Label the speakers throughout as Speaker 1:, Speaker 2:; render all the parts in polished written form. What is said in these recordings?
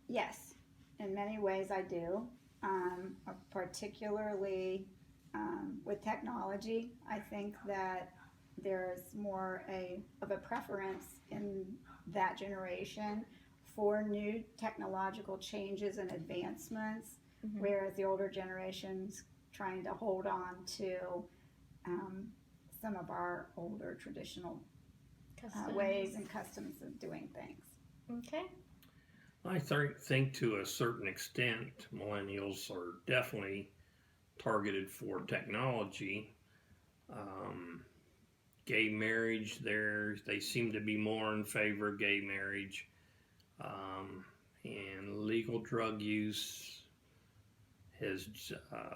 Speaker 1: Yes, in many ways I do, particularly with technology. I think that there's more of a preference in that generation for new technological changes and advancements,
Speaker 2: Mm-hmm.
Speaker 1: whereas the older generations trying to hold on to um, some of our older traditional ways
Speaker 2: Customs.
Speaker 1: and customs of doing things.
Speaker 2: Okay.
Speaker 3: I think to a certain extent, millennials are definitely targeted for technology. Um, Gay marriage, they seem to be more in favor of gay marriage, um, and legal drug use has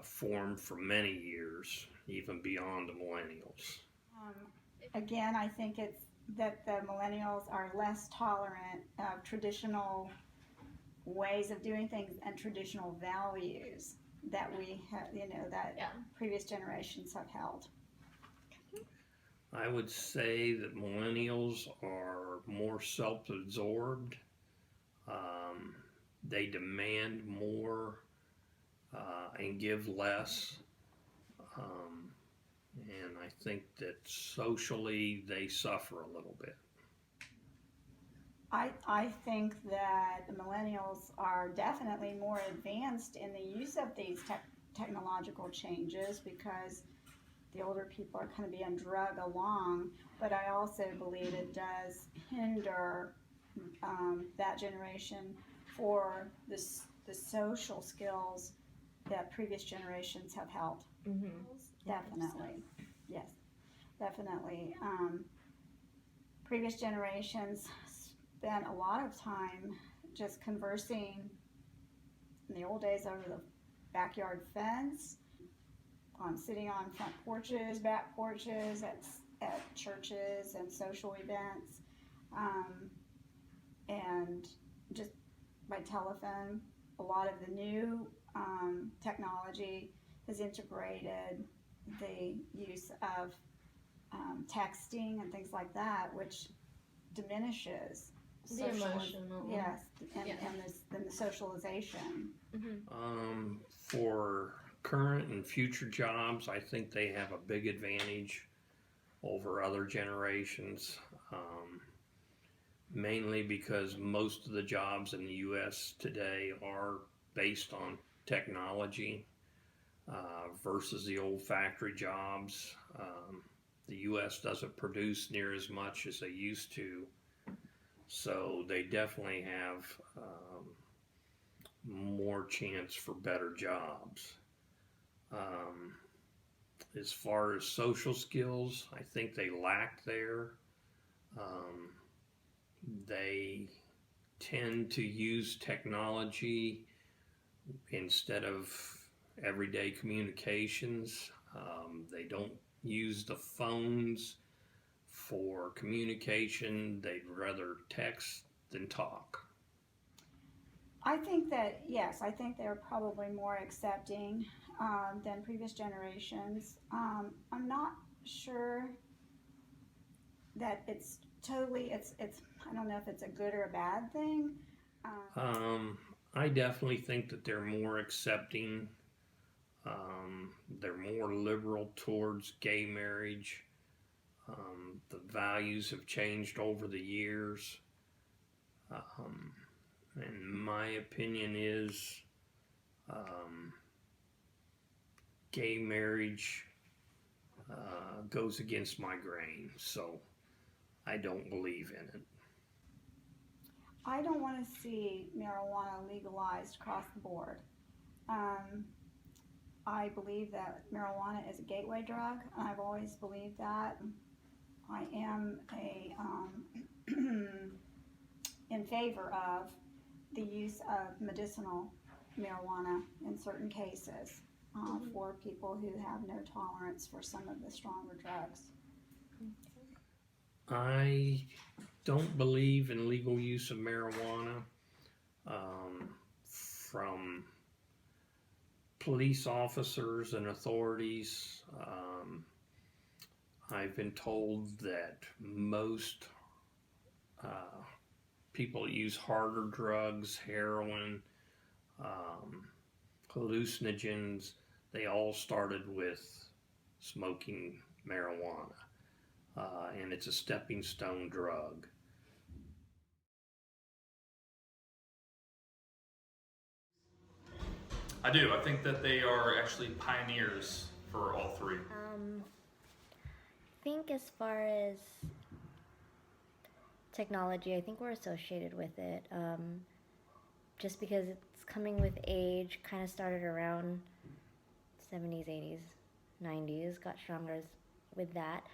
Speaker 3: formed for many years, even beyond the millennials.
Speaker 1: Um, Again, I think it's that the millennials are less tolerant of traditional ways of doing things and traditional values that we have, that
Speaker 2: Yeah.
Speaker 1: previous generations have held.
Speaker 3: I would say that millennials are more self absorbed. Um, they demand more and give less. Um, and I think that socially they suffer a little bit.
Speaker 1: I think that the millennials are definitely more advanced in the use of these technological changes because the older people are kind of being drug along, but I also believe it does hinder that generation for the social skills that previous generations have held.
Speaker 2: Mm-hmm.
Speaker 1: Definitely, yes, definitely. Previous generations spent a lot of time just conversing in the old days over the backyard fence, on sitting on front porches, back porches, at churches and social events, um, and just by telephone. A lot of the new technology has integrated the use of texting and things like that, which diminishes
Speaker 2: The emotional.
Speaker 1: yes, and,
Speaker 2: Yeah.
Speaker 1: and the socialization.
Speaker 2: Mm-hmm.
Speaker 3: For current and future jobs, I think they have a big advantage over other generations, mainly because most of the jobs in the U.S. today are based on technology versus the old factory jobs. The U.S. doesn't produce near as much as they used to, so they definitely have more chance for better jobs. Um, as far as social skills, I think they lack there. Um, they tend to use technology instead of everyday communications. They don't use the phones for communication, they'd rather text than talk.
Speaker 1: I think that, yes, I think they're probably more accepting than previous generations. I'm not sure that it's totally, it's, I don't know if it's a good or a bad thing. Um,
Speaker 3: Um, I definitely think that they're more accepting. They're more liberal towards gay marriage. The values have changed over the years. Um, and my opinion is um, gay marriage goes against my grain, so I don't believe in it.
Speaker 1: I don't want to see marijuana legalized across the board. Um, I believe that marijuana is a gateway drug, and I've always believed that. I am in favor of the use of medicinal marijuana in certain cases for people who have no tolerance for some of the stronger drugs.
Speaker 3: I don't believe in legal use of marijuana. From police officers and authorities, I've been told that most uh, people that use harder drugs, heroin, hallucinogens, they all started with smoking marijuana. And it's a stepping stone drug.
Speaker 4: I do. I think that they are actually pioneers for all three.
Speaker 5: I think as far as technology, I think we're associated with it. Just because it's coming with age, kind of started around 70s, 80s, 90s, got stronger with that.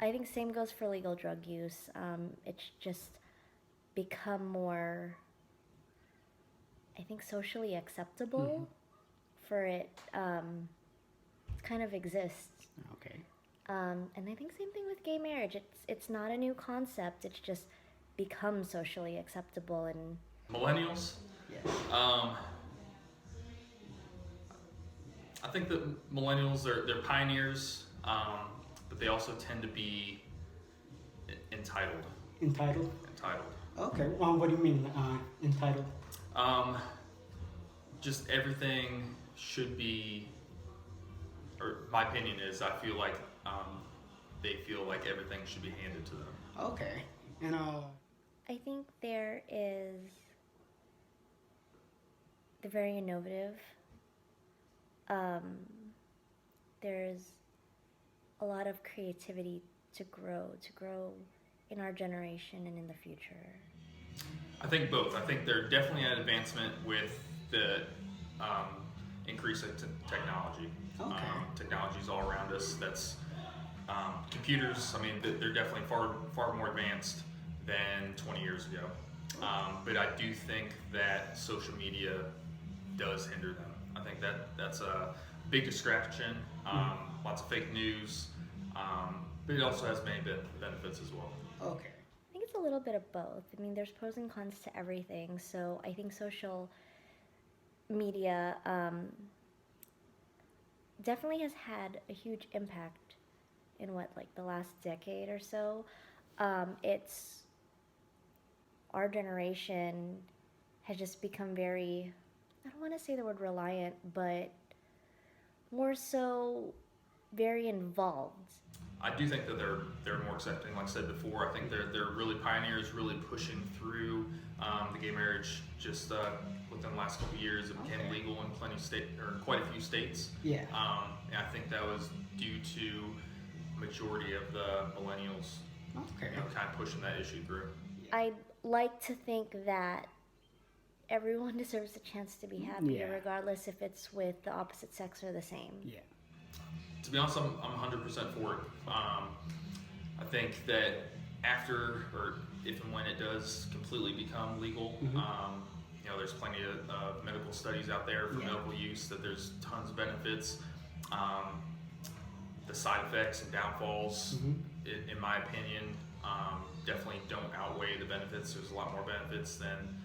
Speaker 5: I think same goes for legal drug use. It's just become more, I think, socially acceptable for it to kind of exist.
Speaker 6: Okay.
Speaker 5: And I think same thing with gay marriage. It's not a new concept. It's just become socially acceptable. And
Speaker 4: Millennials.
Speaker 6: Yes.
Speaker 4: I think that millennials they're pioneers, but they also tend to be entitled.
Speaker 6: Entitled?
Speaker 4: Entitled.
Speaker 6: Okay. Well, what do you mean, entitled?
Speaker 4: Just everything should be, or my opinion is, I feel like they feel like everything should be handed to them.
Speaker 6: Okay. And
Speaker 5: I think there is, they're very innovative. There's a lot of creativity to grow in our generation and in the future.
Speaker 4: I think both. I think they're definitely an advancement with the increase in technology.
Speaker 6: Okay.
Speaker 4: Technology's all around us. That's computers. I mean, they're definitely far more advanced than 20 years ago. But I do think that social media does hinder them. I think that's a big distraction. Lots of fake news, but it also has many benefits as well.
Speaker 6: okay.
Speaker 5: I think it's a little bit of both. I mean, there's pros and cons to everything. So I think social media definitely has had a huge impact in the last decade or so. It's our generation has just become very, I don't want to say the word reliant, but more so very involved.
Speaker 4: I do think that they're more accepting. Like I said before, I think they're really pioneers, really pushing through the gay marriage. Just within the last couple of years, it became legal in quite a few states.
Speaker 6: Yeah.
Speaker 4: And I think that was due to majority of the millennials,
Speaker 6: Okay.
Speaker 4: kind of pushing that issue through.
Speaker 5: I'd like to think that everyone deserves a chance to be happy,
Speaker 6: Yeah.
Speaker 5: regardless if it's with the opposite sex or the same.
Speaker 6: Yeah.
Speaker 4: To be honest, I'm 100% for it. I think that after, or if and when it does completely become legal, there's plenty of medical studies out there for medical use that there's tons of benefits. The side effects and downfalls, in my opinion, definitely don't outweigh the benefits. There's a lot more benefits than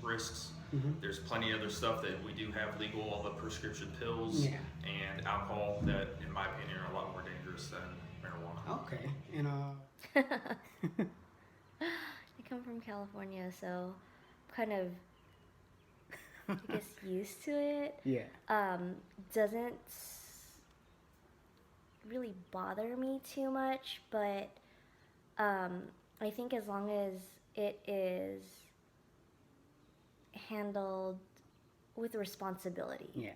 Speaker 4: risks. There's plenty of other stuff that we do have legal, all the prescription pills and alcohol that, in my opinion, are a lot more dangerous than marijuana.
Speaker 6: Okay. And
Speaker 5: I come from California, so I'm kind of, I guess, used to it.
Speaker 6: yeah.
Speaker 5: Doesn't really bother me too much, but I think as long as it is handled with responsibility.
Speaker 6: Yeah.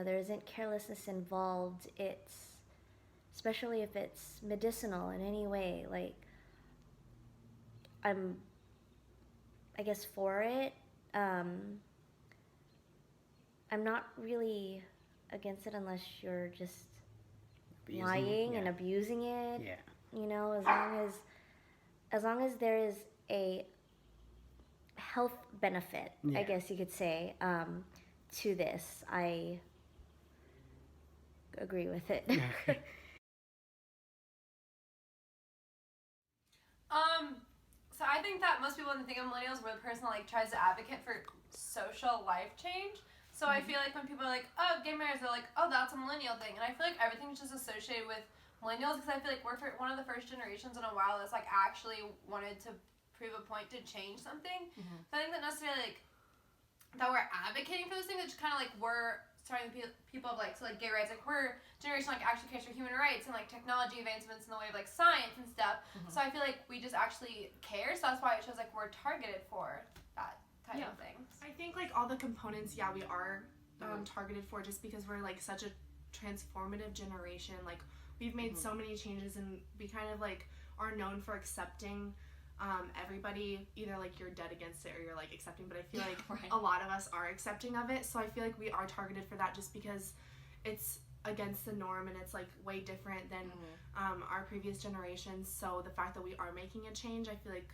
Speaker 5: There isn't carelessness involved. It's, especially if it's medicinal in any way, I'm, I guess, for it. I'm not really against it unless you're just
Speaker 6: Abusing,
Speaker 5: lying
Speaker 6: yeah.
Speaker 5: and abusing it.
Speaker 6: Yeah.
Speaker 5: As long as there is a health benefit, I
Speaker 6: Yeah.
Speaker 5: guess you could say, to this, I agree with it.
Speaker 6: Okay.
Speaker 7: So I think that most people, when they think of millennials, we're the person that tries to advocate for social life change. So I feel like when people are like, oh, gay marriage, they're like, oh, that's a millennial thing. And I feel like everything's just associated with millennials because I feel like we're one of the first generations in a while that's actually wanted to prove a point to change something. So I think that necessarily, like, that we're advocating for those things, it's kind of like we're starting people of, like, so, like, gay rights, like, we're generation, like, actually cares for human rights and, like, technology advancements in the way of, like, science and stuff. So I feel like we just actually care, so that's why it shows, like, we're targeted for that type of thing.
Speaker 8: I think, like, all the components, we are targeted for, just because we're, like, such a transformative generation. Like, we've made so many changes, and we kind of, like, are known for accepting everybody, either, like, you're dead against it or you're, like, accepting, but I feel like a lot of us are accepting of it, so I feel like we are targeted for that, just because it's against the norm and it's, like, way different than our previous generations. So the fact that we are making a change, I feel like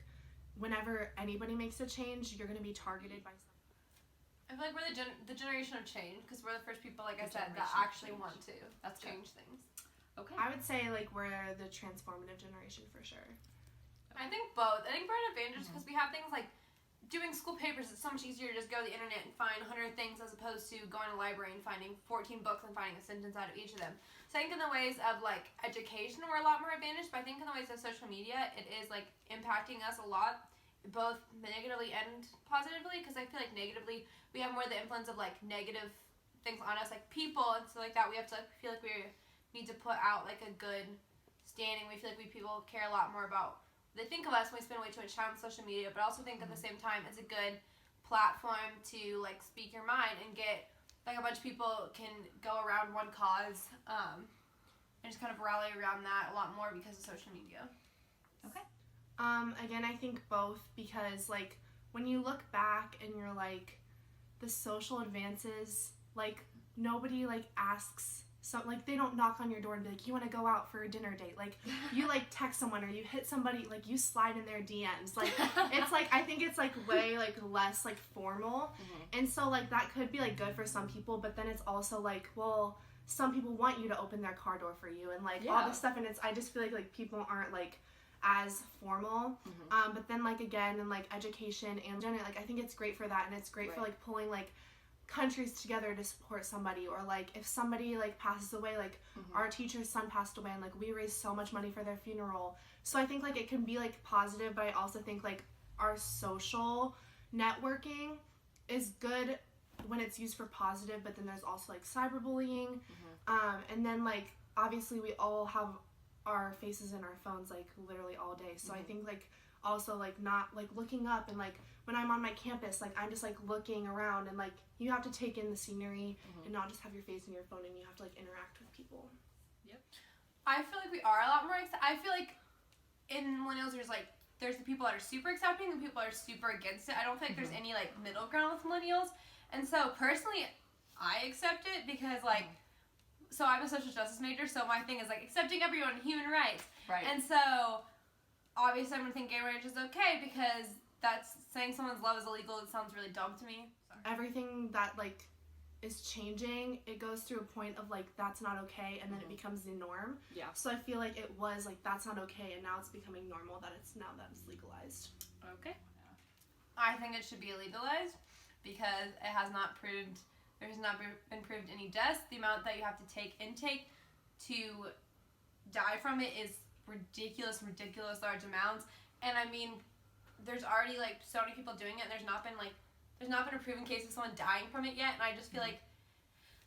Speaker 8: whenever anybody makes a change, you're going to be targeted by something.
Speaker 7: I feel like we're the generation of change, because we're the first people, like I said, that actually want to change things.
Speaker 2: Okay.
Speaker 8: I would say, like, we're the transformative generation for sure.
Speaker 7: I think both. I think we're an advantage because we have things like doing school papers. It's so much easier to just go to the internet and find 100 things as opposed to going to the library and finding 14 books and finding a sentence out of each of them. So I think in the ways of, like, education, we're a lot more advantaged, but I think in the ways of social media, it is, like, impacting us a lot, both negatively and positively, because I feel like negatively, we have more of the influence of, like, negative things on us, like people and stuff like that. We have to, like, feel like we need to put out, like, a good standing. We feel like people care a lot more about they think of us when we spend way too much time on social media, but I also think at the same time it's a good platform to, like, speak your mind and get, like, a bunch of people can go around one cause and just kind of rally around that a lot more because of social media.
Speaker 2: Okay.
Speaker 8: Again, I think both, because, like, when you look back and you're like, the social advances, like, nobody, like, asks. So, like, they don't knock on your door and be like, you want to go out for a dinner date? Like, you, like, text someone or you hit somebody, like, you slide in their DMs. Like, it's, like, I think it's, like, way, like, less, like, formal. And so, like, that could be, like, good for some people, but then it's also, like, well, some people want you to open their car door for you and, like, all this stuff. And I just feel like, people aren't, like, as formal. But then, like, again, in, like, education and gender, like, I think it's great for that. And it's great for, like, pulling, like, countries together to support somebody, or, like, if somebody, like, passes away, like, our teacher's son passed away and, like, we raised so much money for their funeral. So I think, like, it can be, like, positive, but I also think, like, our social networking is good when it's used for positive, but then there's also, like, cyberbullying, and then, like, obviously we all have our faces in our phones, like, literally all day. So I think, like, also, like, not, like, looking up, and, like, when I'm on my campus, like, I'm just, like, looking around, and, like, you have to take in the scenery and not just have your face in your phone, and you have to, like, interact with people.
Speaker 7: I feel like we are a lot more I feel like in millennials there's the people that are super accepting and people that are super against it. I don't think there's any, like, middle ground with millennials. And so personally, I accept it because, like, so I'm a social justice major, so my thing is, like, accepting everyone, human rights.
Speaker 2: Right.
Speaker 7: And so obviously I'm gonna think gay marriage is okay because that's saying someone's love is illegal. It sounds really dumb to me.
Speaker 8: Everything that, like, is changing, it goes through a point of, like, that's not okay, and then it becomes the norm.
Speaker 2: Yeah.
Speaker 8: So I feel like it was, like, that's not okay, and now it's becoming normal that it's legalized.
Speaker 2: Okay.
Speaker 7: I think it should be legalized because it has not proved, there has not been proved any deaths. The amount that you have to take intake to die from it is ridiculous large amounts. And I mean, there's already, like, so many people doing it, and there's not been a proven case of someone dying from it yet. And I just feel like,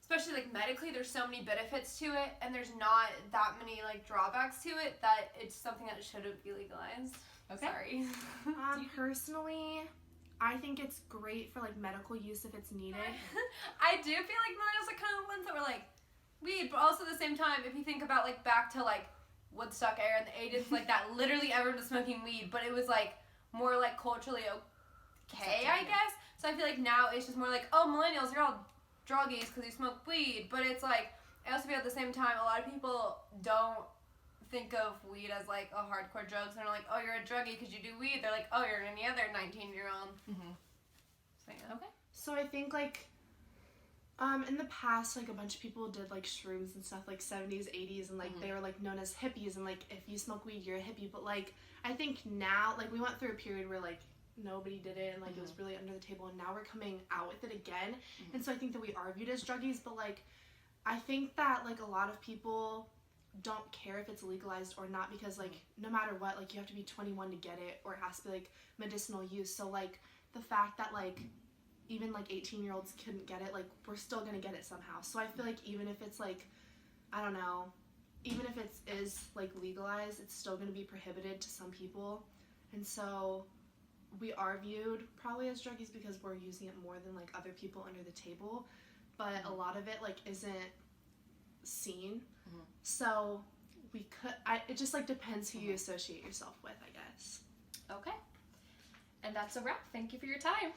Speaker 7: especially, like, medically, there's so many benefits to it, and there's not that many, like, drawbacks to it that it's something that shouldn't be legalized.
Speaker 2: Okay.
Speaker 7: Sorry.
Speaker 8: Personally, I think it's great for, like, medical use if it's needed.
Speaker 7: I do feel like millennials are kind of the ones that were like weed, but also at the same time, if you think about, like, back to, like, Woodstock era in the 80s, like, that literally everyone was smoking weed, but it was, like, more, like, culturally okay, I guess. So I feel like now it's just more like, oh, millennials, you're all druggies because you smoke weed, but it's like, I also feel at the same time, a lot of people don't think of weed as, like, a hardcore drug, so they're like, oh, you're a druggie because you do weed. They're like, oh, you're any other 19-year-old. So, yeah.
Speaker 2: Okay.
Speaker 8: So I think, like, in the past, like, a bunch of people did, like, shrooms and stuff, like, 70s, 80s, and, like, they were, like, known as hippies, and, like, if you smoke weed, you're a hippie, but, like, I think now, like, we went through a period where, like, nobody did it, and, like, it was really under the table, and now we're coming out with it again, and so I think that we are viewed as druggies, but, like, I think that, like, a lot of people don't care if it's legalized or not, because like no matter what, like you have to be 21 to get it, or it has to be like medicinal use. So like the fact that like even like 18-year-olds couldn't get it, like we're still gonna get it somehow. So I feel like even if it's like, I don't know, even if it is like legalized, it's still gonna be prohibited to some people. And so we are viewed probably as druggies because we're using it more than like other people under the table, but a lot of it like isn't seen. So we could, it just like depends who you associate yourself with, I guess.
Speaker 9: Okay. And that's a wrap. Thank you for your time.